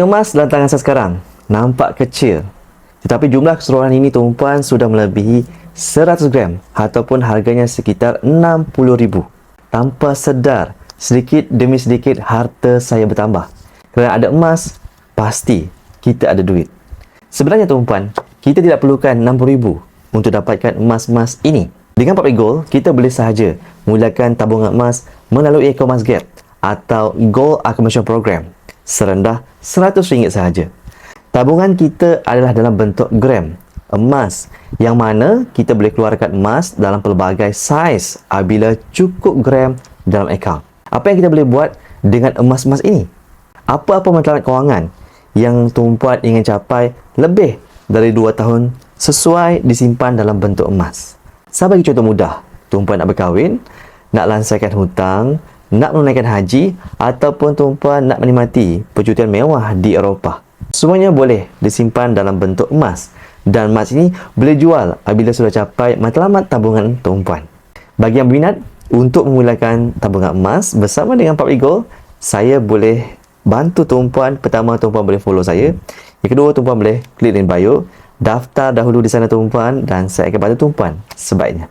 Emas dalam tangan saya sekarang nampak kecil, tetapi jumlah keseluruhan ini tuan-puan sudah melebihi 100 gram ataupun harganya sekitar 60,000. Tanpa sedar, sedikit demi sedikit harta saya bertambah. Kerana ada emas, pasti kita ada duit. Sebenarnya tuan-puan, kita tidak perlukan 60,000 untuk dapatkan emas-emas ini. Dengan Public Gold, kita boleh sahaja mulakan tabungan emas melalui EcoMasGet atau Gold Accumulation Program serendah RM100 sahaja. Tabungan kita adalah dalam bentuk gram emas, yang mana kita boleh keluarkan emas dalam pelbagai saiz apabila cukup gram dalam akaun. Apa yang kita boleh buat dengan emas-emas ini? Apa-apa matlamat kewangan yang tuan-puan ingin capai lebih dari 2 tahun sesuai disimpan dalam bentuk emas. Saya bagi contoh mudah. Tuan-puan nak berkahwin, nak lansaikan hutang, nak menunaikan haji, ataupun tuan-puan nak menikmati percutian mewah di Eropah. Semuanya boleh disimpan dalam bentuk emas, dan emas ini boleh jual apabila sudah capai matlamat tabungan tuan-puan. Bagi yang berminat untuk memulakan tabungan emas bersama dengan Public Gold, saya boleh bantu tuan-puan. Pertama, tuan-puan boleh follow saya. Yang kedua, tuan-puan boleh klik link bio, daftar dahulu di sana tuan-puan, dan saya akan bantu tuan-puan sebaiknya.